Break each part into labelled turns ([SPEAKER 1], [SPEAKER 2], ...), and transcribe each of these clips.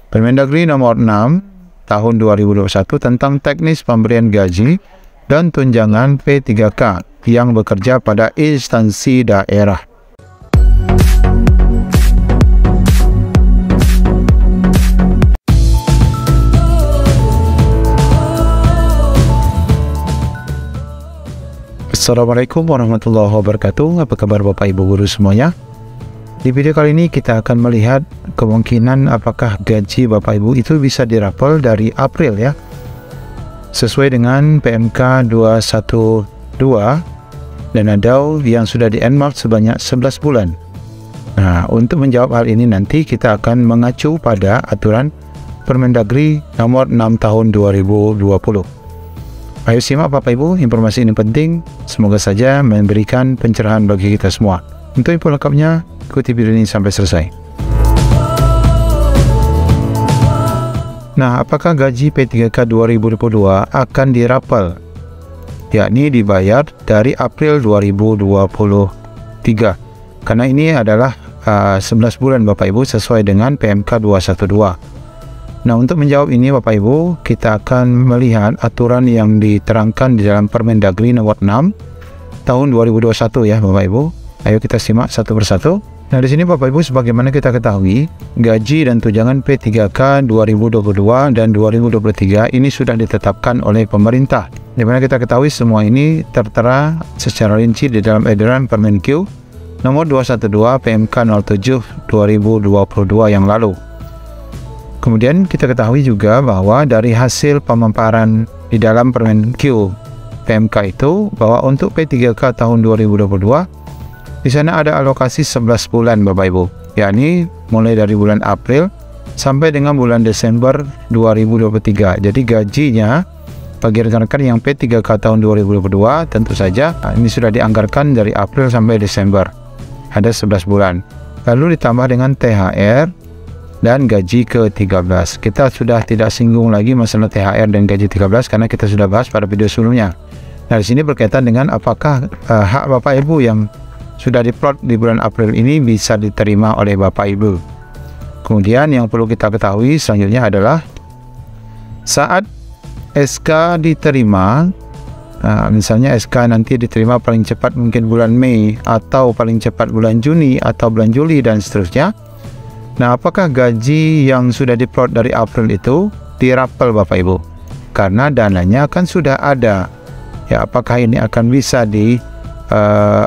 [SPEAKER 1] Permendagri nomor 6 tahun 2021 tentang teknis pemberian gaji dan tunjangan P3K yang bekerja pada instansi daerah. Assalamualaikum warahmatullahi wabarakatuh. Apa kabar Bapak Ibu Guru semuanya? Di video kali ini kita akan melihat kemungkinan apakah gaji Bapak Ibu itu bisa dirapel dari April ya, sesuai dengan PMK 212 dan ADAU yang sudah di-enmark sebanyak 11 bulan. Nah, untuk menjawab hal ini nanti kita akan mengacu pada aturan Permendagri nomor 6 tahun 2020. Ayo simak Bapak Ibu, informasi ini penting, semoga saja memberikan pencerahan bagi kita semua. Untuk info lengkapnya, ikuti video ini sampai selesai. Nah, apakah gaji P3K 2022 akan dirapel? Yakni dibayar dari April 2023. Karena ini adalah 11 bulan Bapak Ibu sesuai dengan PMK 212. Nah, untuk menjawab ini Bapak Ibu, kita akan melihat aturan yang diterangkan di dalam Permendagri nomor 6 tahun 2021 ya Bapak Ibu. Ayo kita simak satu persatu. Nah, di sini Bapak Ibu, sebagaimana kita ketahui, gaji dan tunjangan P3K 2022 dan 2023 ini sudah ditetapkan oleh pemerintah. Di mana kita ketahui semua ini tertera secara rinci di dalam edaran Permenq nomor 212 PMK 07 2022 yang lalu. Kemudian kita ketahui juga bahwa dari hasil pemaparan di dalam Permenq PMK itu, bahwa untuk P3K tahun 2022 di sana ada alokasi 11 bulan Bapak Ibu, yakni mulai dari bulan April sampai dengan bulan Desember 2023. Jadi gajinya bagi rekan-rekan yang P3K tahun 2022 tentu saja ini sudah dianggarkan dari April sampai Desember. Ada 11 bulan. Lalu ditambah dengan THR dan gaji ke-13. Kita sudah tidak singgung lagi masalah THR dan gaji 13 karena kita sudah bahas pada video sebelumnya. Nah, di sini berkaitan dengan apakah hak Bapak Ibu yang sudah diplot di bulan April ini bisa diterima oleh Bapak Ibu. Kemudian yang perlu kita ketahui selanjutnya adalah saat SK diterima, misalnya SK nanti diterima paling cepat mungkin bulan Mei atau paling cepat bulan Juni atau bulan Juli dan seterusnya. Nah, apakah gaji yang sudah diplot dari April itu dirapel Bapak Ibu? Karena dananya kan sudah ada. Ya, apakah ini akan bisa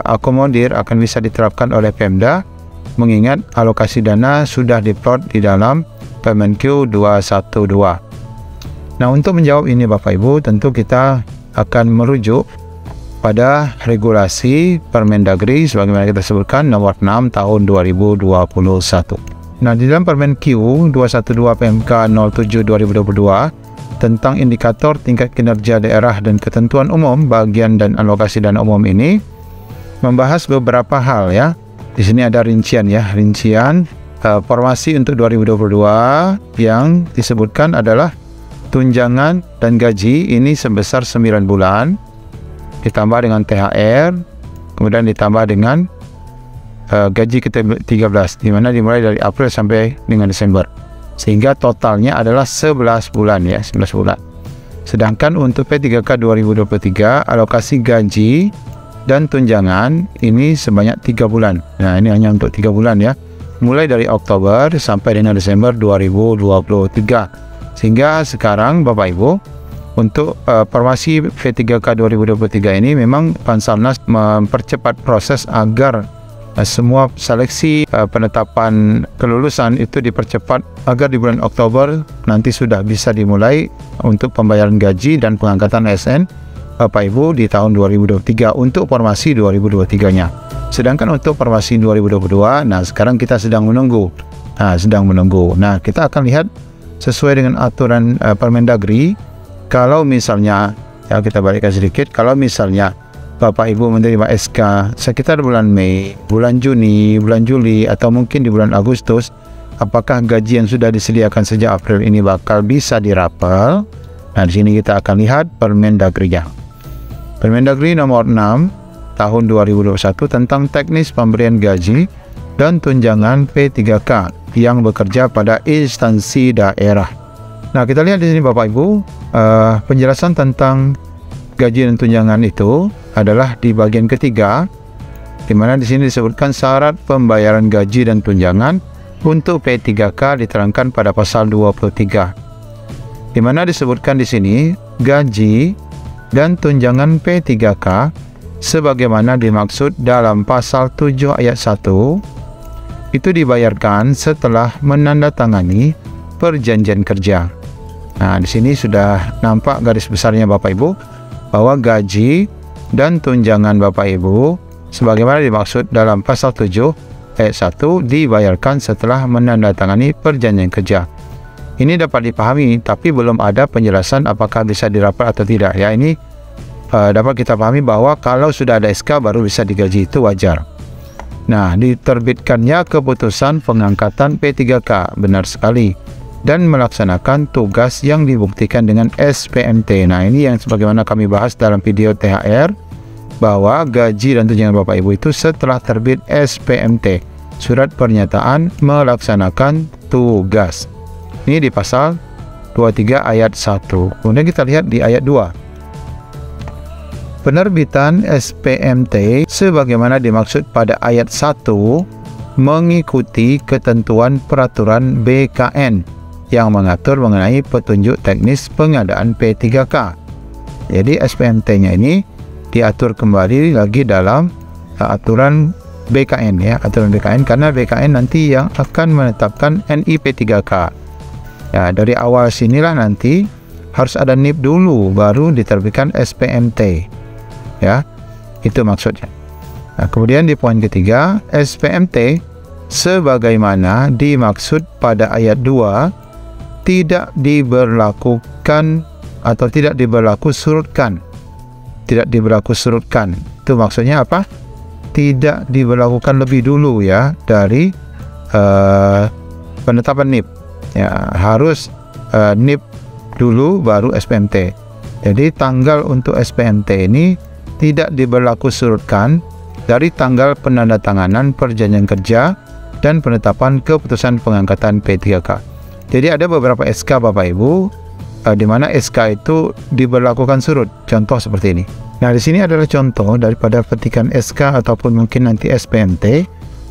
[SPEAKER 1] akomodir, akan bisa diterapkan oleh Pemda, mengingat alokasi dana sudah diplot di dalam Permenq 212. Nah, untuk menjawab ini Bapak Ibu, tentu kita akan merujuk pada regulasi Permendagri sebagaimana kita sebutkan nomor 6 tahun 2021. Nah, di dalam Permenq 212 PMK 07 2022 tentang indikator tingkat kinerja daerah dan ketentuan umum bagian dan alokasi dana umum ini membahas beberapa hal ya. Di sini ada rincian ya, rincian formasi untuk 2022 yang disebutkan adalah tunjangan dan gaji ini sebesar 9 bulan ditambah dengan THR, kemudian ditambah dengan gaji ke-13 di mana dimulai dari April sampai dengan Desember. Sehingga totalnya adalah 11 bulan ya, 11 bulan. Sedangkan untuk P3K 2023 alokasi gaji dan tunjangan ini sebanyak 3 bulan. Nah, ini hanya untuk 3 bulan ya. Mulai dari Oktober sampai dengan Desember 2023. Sehingga sekarang Bapak Ibu, untuk formasi P3K 2023 ini memang Pansalnas mempercepat proses agar semua seleksi penetapan kelulusan itu dipercepat agar di bulan Oktober nanti sudah bisa dimulai untuk pembayaran gaji dan pengangkatan ASN Bapak Ibu di tahun 2023 untuk formasi 2023-nya. Sedangkan untuk formasi 2022, nah sekarang kita sedang menunggu. Nah, kita akan lihat sesuai dengan aturan Permendagri, kalau misalnya ya kita balikkan sedikit, kalau misalnya Bapak Ibu menerima SK sekitar bulan Mei, bulan Juni, bulan Juli, atau mungkin di bulan Agustus, apakah gaji yang sudah disediakan sejak April ini bakal bisa dirapel? Nah, di sini kita akan lihat Permendagri-nya. Permendagri nomor 6 tahun 2021 tentang teknis pemberian gaji dan tunjangan P3K yang bekerja pada instansi daerah. Nah, kita lihat di sini Bapak Ibu, penjelasan tentang gaji dan tunjangan itu adalah di bagian ketiga, di mana di sini disebutkan syarat pembayaran gaji dan tunjangan untuk P3K diterangkan pada pasal 23. Di mana disebutkan di sini gaji dan tunjangan P3K sebagaimana dimaksud dalam pasal 7 ayat 1 itu dibayarkan setelah menandatangani perjanjian kerja. Nah, di sini sudah nampak garis besarnya Bapak Ibu bahwa gaji dan tunjangan Bapak Ibu sebagaimana dimaksud dalam pasal 7 ayat 1 dibayarkan setelah menandatangani perjanjian kerja. Ini dapat dipahami, tapi belum ada penjelasan apakah bisa dirapat atau tidak. Ya, ini dapat kita pahami bahwa kalau sudah ada SK baru bisa digaji, itu wajar. Nah, diterbitkannya keputusan pengangkatan P3K, benar sekali, dan melaksanakan tugas yang dibuktikan dengan SPMT. Nah, ini yang sebagaimana kami bahas dalam video THR, bahwa gaji dan tunjangan Bapak Ibu itu setelah terbit SPMT, surat pernyataan melaksanakan tugas. Ini di pasal 23 ayat 1. Kemudian kita lihat di ayat 2. Penerbitan SPMT sebagaimana dimaksud pada ayat 1 mengikuti ketentuan peraturan BKN yang mengatur mengenai petunjuk teknis pengadaan P3K. Jadi SPMT-nya ini diatur kembali lagi dalam aturan BKN, ya, aturan BKN, karena BKN nanti yang akan menetapkan NIP3K. Ya, dari awal sinilah nanti harus ada NIP dulu baru diterbitkan SPMT. Ya, itu maksudnya. Nah, kemudian di poin ketiga, SPMT sebagaimana dimaksud pada ayat 2 tidak diberlakukan atau tidak diberlaku surutkan. Tidak diberlaku surutkan. Itu maksudnya apa? Tidak diberlakukan lebih dulu, ya, dari penetapan NIP. Ya, harus NIP dulu baru SPMT. Jadi tanggal untuk SPMT ini tidak diberlaku surutkan dari tanggal penandatanganan perjanjian kerja dan penetapan keputusan pengangkatan P3K. Jadi ada beberapa SK Bapak Ibu di mana SK itu diberlakukan surut. Contoh seperti ini. Nah, di sini adalah contoh daripada petikan SK ataupun mungkin nanti SPMT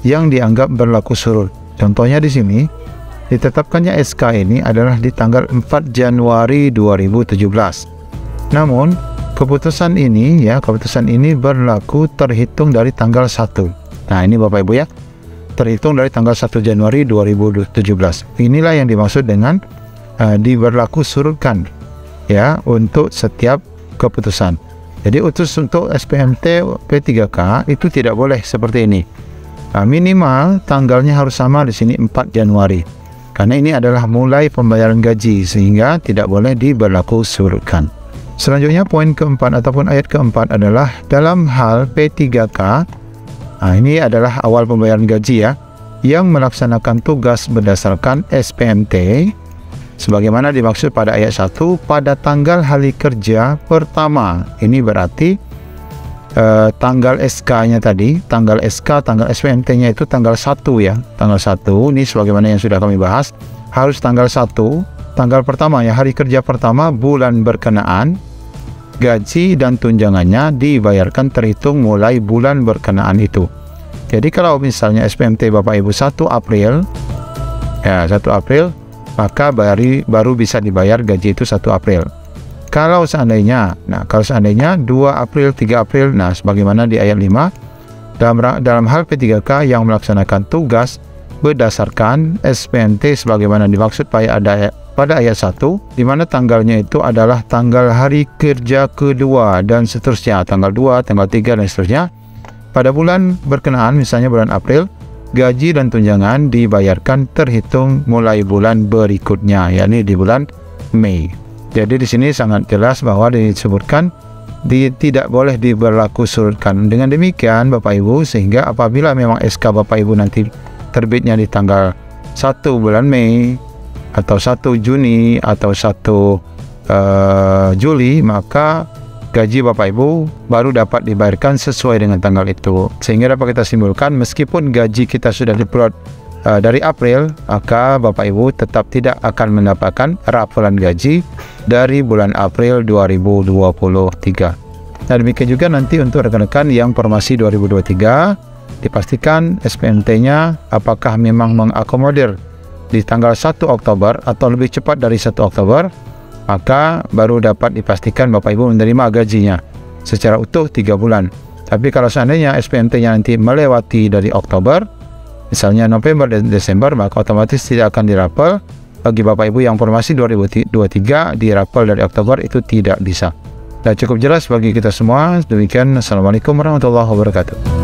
[SPEAKER 1] yang dianggap berlaku surut. Contohnya di sini, ditetapkannya SK ini adalah di tanggal 4 Januari 2017. Namun, keputusan ini berlaku terhitung dari tanggal 1. Nah, ini Bapak Ibu, ya. Terhitung dari tanggal 1 Januari 2017. Inilah yang dimaksud dengan diberlaku surutkan, ya, untuk setiap keputusan. Jadi untuk SPMT P3K itu tidak boleh seperti ini. Nah, minimal tanggalnya harus sama di sini 4 Januari. Karena ini adalah mulai pembayaran gaji sehingga tidak boleh diberlaku surutkan. Selanjutnya poin keempat ataupun ayat keempat adalah dalam hal P3K. Nah, ini adalah awal pembayaran gaji, ya, yang melaksanakan tugas berdasarkan SPMT sebagaimana dimaksud pada ayat 1 pada tanggal hari kerja pertama. Ini berarti tanggal SK-nya tadi, tanggal SK, tanggal SPMT-nya itu tanggal 1, ya. Tanggal 1 ini sebagaimana yang sudah kami bahas, harus tanggal 1, tanggal pertama, ya, hari kerja pertama bulan berkenaan. Gaji dan tunjangannya dibayarkan terhitung mulai bulan berkenaan itu. Jadi kalau misalnya SPMT Bapak Ibu 1 April, ya, 1 April, maka baru bisa dibayar gaji itu 1 April. Kalau seandainya 2 April, 3 April, nah sebagaimana di ayat 5, dalam hal P3K yang melaksanakan tugas berdasarkan SPMT sebagaimana dimaksud pada ayat 1, di mana tanggalnya itu adalah tanggal hari kerja kedua dan seterusnya, tanggal 2, tanggal 3 dan seterusnya. Pada bulan berkenaan, misalnya bulan April, gaji dan tunjangan dibayarkan terhitung mulai bulan berikutnya, yakni di bulan Mei. Jadi di sini sangat jelas bahwa disebutkan tidak boleh diberlaku surutkan. Dengan demikian Bapak Ibu, sehingga apabila memang SK Bapak Ibu nanti terbitnya di tanggal 1 bulan Mei atau 1 Juni atau 1 Juli, maka gaji Bapak Ibu baru dapat dibayarkan sesuai dengan tanggal itu. Sehingga dapat kita simpulkan, meskipun gaji kita sudah diperoleh dari April, maka Bapak Ibu tetap tidak akan mendapatkan rapalan gaji dari bulan April 2023. Nah, demikian juga nanti untuk rekan-rekan yang formasi 2023, dipastikan SPMT-nya apakah memang mengakomodir di tanggal 1 Oktober atau lebih cepat dari 1 Oktober, maka baru dapat dipastikan Bapak Ibu menerima gajinya secara utuh 3 bulan. Tapi kalau seandainya SPMT-nya nanti melewati dari Oktober, misalnya November dan Desember, maka otomatis tidak akan dirapel. Bagi Bapak Ibu yang formasi 2023, dirapel dari Oktober itu tidak bisa. Nah, cukup jelas bagi kita semua. Demikian, Assalamualaikum warahmatullahi wabarakatuh.